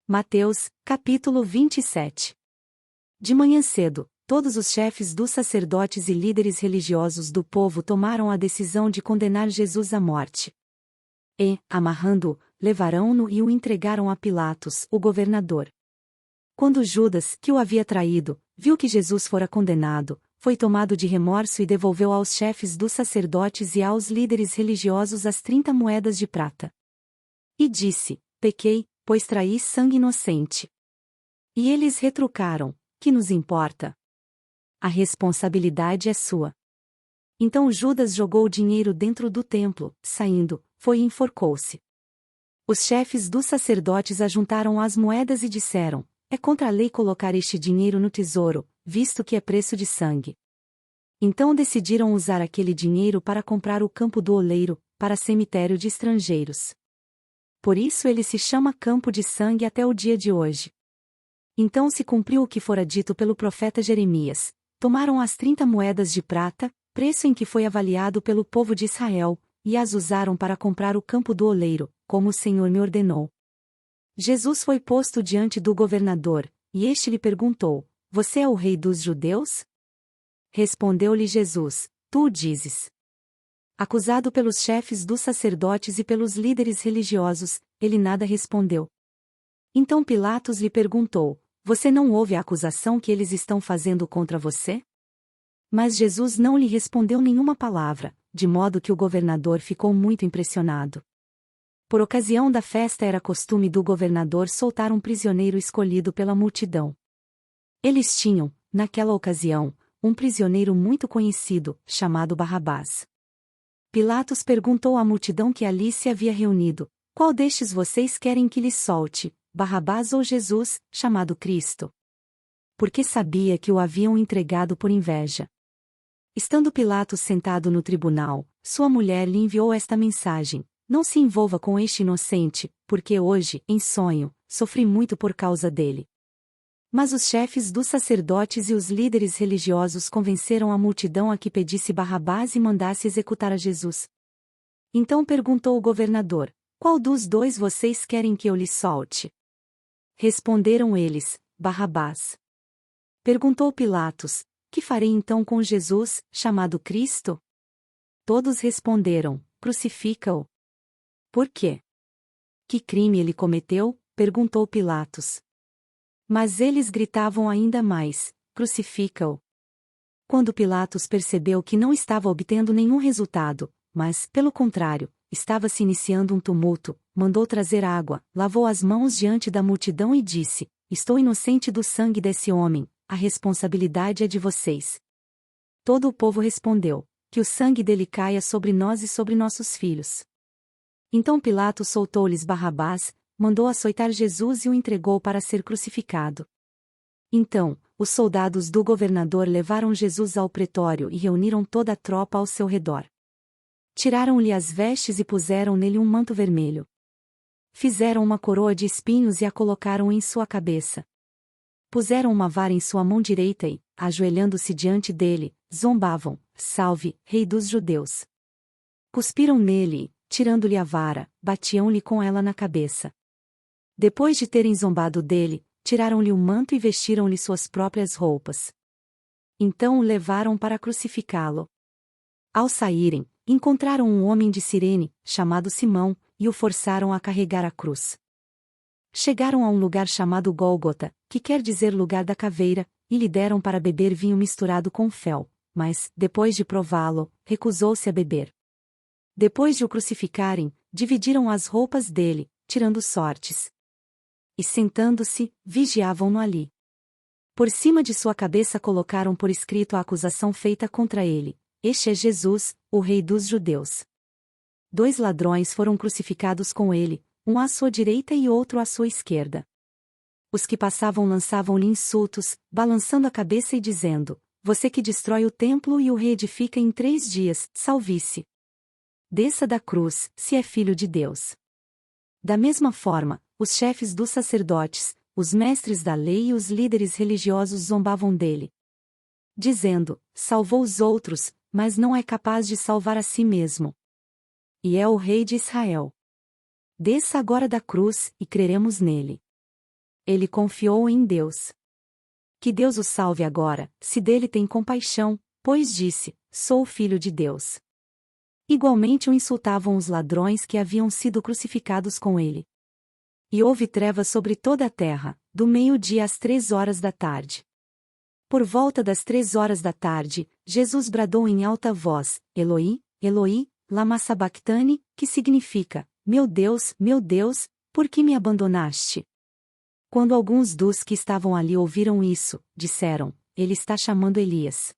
Mateus, capítulo 27. De manhã cedo, todos os chefes dos sacerdotes e líderes religiosos do povo tomaram a decisão de condenar Jesus à morte. E, amarrando-o, levaram-no e o entregaram a Pilatos, o governador. Quando Judas, que o havia traído, viu que Jesus fora condenado, foi tomado de remorso e devolveu aos chefes dos sacerdotes e aos líderes religiosos as 30 moedas de prata. E disse: Pequei, pois traí sangue inocente. E eles retrucaram: que nos importa? A responsabilidade é sua. Então Judas jogou o dinheiro dentro do templo, saindo, foi e enforcou-se. Os chefes dos sacerdotes ajuntaram as moedas e disseram: é contra a lei colocar este dinheiro no tesouro, visto que é preço de sangue. Então decidiram usar aquele dinheiro para comprar o campo do oleiro, para cemitério de estrangeiros. Por isso ele se chama Campo de Sangue até o dia de hoje. Então se cumpriu o que fora dito pelo profeta Jeremias: tomaram as 30 moedas de prata, preço em que foi avaliado pelo povo de Israel, e as usaram para comprar o campo do oleiro, como o Senhor me ordenou. Jesus foi posto diante do governador, e este lhe perguntou: Você é o rei dos judeus? Respondeu-lhe Jesus: Tu o dizes. Acusado pelos chefes dos sacerdotes e pelos líderes religiosos, ele nada respondeu. Então Pilatos lhe perguntou: Você não ouve a acusação que eles estão fazendo contra você? Mas Jesus não lhe respondeu nenhuma palavra, de modo que o governador ficou muito impressionado. Por ocasião da festa era costume do governador soltar um prisioneiro escolhido pela multidão. Eles tinham, naquela ocasião, um prisioneiro muito conhecido, chamado Barrabás. Pilatos perguntou à multidão que ali se havia reunido: Qual destes vocês querem que lhe solte, Barrabás ou Jesus, chamado Cristo? Porque sabia que o haviam entregado por inveja. Estando Pilatos sentado no tribunal, sua mulher lhe enviou esta mensagem: Não se envolva com este inocente, porque hoje, em sonho, sofri muito por causa dele. Mas os chefes dos sacerdotes e os líderes religiosos convenceram a multidão a que pedisse Barrabás e mandasse executar a Jesus. Então perguntou o governador: Qual dos dois vocês querem que eu lhe solte? Responderam eles: Barrabás. Perguntou Pilatos: Que farei então com Jesus, chamado Cristo? Todos responderam: Crucifica-o. Por quê? Que crime ele cometeu? Perguntou Pilatos. Mas eles gritavam ainda mais: Crucifica-o. Quando Pilatos percebeu que não estava obtendo nenhum resultado, mas, pelo contrário, estava se iniciando um tumulto, mandou trazer água, lavou as mãos diante da multidão e disse: Estou inocente do sangue desse homem, a responsabilidade é de vocês. Todo o povo respondeu: Que o sangue dele caia sobre nós e sobre nossos filhos. Então Pilatos soltou-lhes Barrabás, mandou açoitar Jesus e o entregou para ser crucificado. Então, os soldados do governador levaram Jesus ao pretório e reuniram toda a tropa ao seu redor. Tiraram-lhe as vestes e puseram nele um manto vermelho. Fizeram uma coroa de espinhos e a colocaram em sua cabeça. Puseram uma vara em sua mão direita e, ajoelhando-se diante dele, zombavam: Salve, Rei dos Judeus! Cuspiram nele e, tirando-lhe a vara, batiam-lhe com ela na cabeça. Depois de terem zombado dele, tiraram-lhe o manto e vestiram-lhe suas próprias roupas. Então o levaram para crucificá-lo. Ao saírem, encontraram um homem de Cirene, chamado Simão, e o forçaram a carregar a cruz. Chegaram a um lugar chamado Gólgota, que quer dizer lugar da caveira, e lhe deram para beber vinho misturado com fel, mas, depois de prová-lo, recusou-se a beber. Depois de o crucificarem, dividiram as roupas dele, tirando sortes. E sentando-se, vigiavam-no ali. Por cima de sua cabeça colocaram por escrito a acusação feita contra ele: Este é Jesus, o Rei dos Judeus. 2 ladrões foram crucificados com ele, um à sua direita e outro à sua esquerda. Os que passavam lançavam-lhe insultos, balançando a cabeça e dizendo: Você que destrói o templo e o reedifica em 3 dias, salve-se. Desça da cruz, se é filho de Deus. Da mesma forma, os chefes dos sacerdotes, os mestres da lei e os líderes religiosos zombavam dele, dizendo: Salvou os outros, mas não é capaz de salvar a si mesmo. E é o rei de Israel. Desça agora da cruz, e creremos nele. Ele confiou em Deus. Que Deus o salve agora, se dele tem compaixão, pois disse: sou filho de Deus. Igualmente o insultavam os ladrões que haviam sido crucificados com ele. E houve trevas sobre toda a terra, do meio-dia às 3 horas da tarde. Por volta das 3 horas da tarde, Jesus bradou em alta voz: Eloi, Eloi, lama sabactani, que significa: meu Deus, por que me abandonaste? Quando alguns dos que estavam ali ouviram isso, disseram: ele está chamando Elias.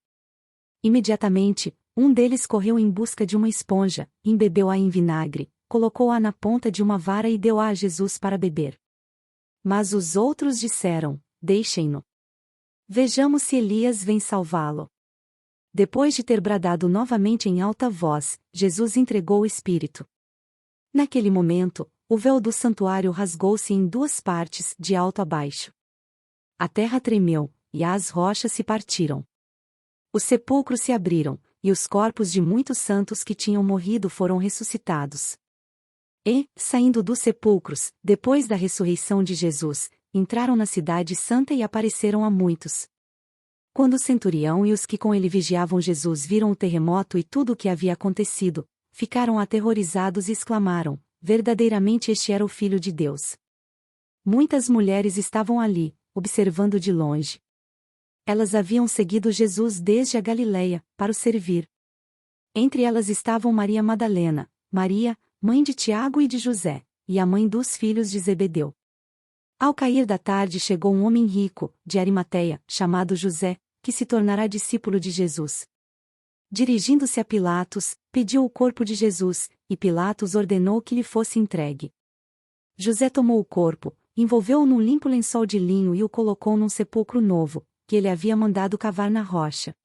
Imediatamente, um deles correu em busca de uma esponja, embebeu-a em vinagre, colocou-a na ponta de uma vara e deu-a a Jesus para beber. Mas os outros disseram: deixem-no. Vejamos se Elias vem salvá-lo. Depois de ter bradado novamente em alta voz, Jesus entregou o Espírito. Naquele momento, o véu do santuário rasgou-se em 2 partes, de alto a baixo. A terra tremeu, e as rochas se partiram. Os sepulcros se abriram, e os corpos de muitos santos que tinham morrido foram ressuscitados. E, saindo dos sepulcros, depois da ressurreição de Jesus, entraram na cidade santa e apareceram a muitos. Quando o centurião e os que com ele vigiavam Jesus viram o terremoto e tudo o que havia acontecido, ficaram aterrorizados e exclamaram: verdadeiramente este era o Filho de Deus. Muitas mulheres estavam ali, observando de longe. Elas haviam seguido Jesus desde a Galileia, para o servir. Entre elas estavam Maria Madalena, Maria, mãe de Tiago e de José, e a mãe dos filhos de Zebedeu. Ao cair da tarde chegou um homem rico, de Arimateia, chamado José, que se tornará discípulo de Jesus. Dirigindo-se a Pilatos, pediu o corpo de Jesus, e Pilatos ordenou que lhe fosse entregue. José tomou o corpo, envolveu-o num limpo lençol de linho e o colocou num sepulcro novo, que ele havia mandado cavar na rocha.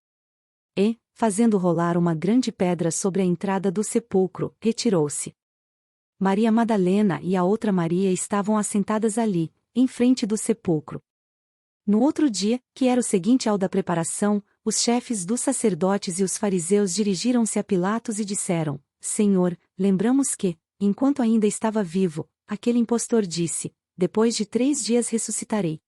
E, fazendo rolar uma grande pedra sobre a entrada do sepulcro, retirou-se. Maria Madalena e a outra Maria estavam assentadas ali, em frente do sepulcro. No outro dia, que era o seguinte ao da preparação, os chefes dos sacerdotes e os fariseus dirigiram-se a Pilatos e disseram: Senhor, lembramos que, enquanto ainda estava vivo, aquele impostor disse: depois de 3 dias ressuscitarei.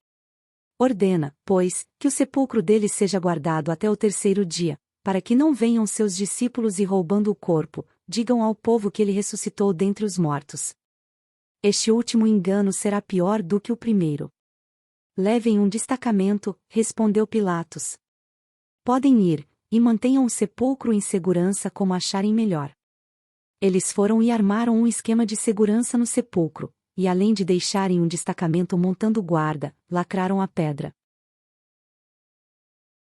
Ordena, pois, que o sepulcro dele seja guardado até o 3º dia, para que não venham seus discípulos e roubando o corpo, digam ao povo que ele ressuscitou dentre os mortos. Este último engano será pior do que o primeiro. Levem um destacamento, respondeu Pilatos. Podem ir, e mantenham o sepulcro em segurança como acharem melhor. Eles foram e armaram um esquema de segurança no sepulcro, e além de deixarem um destacamento montando guarda, lacraram a pedra.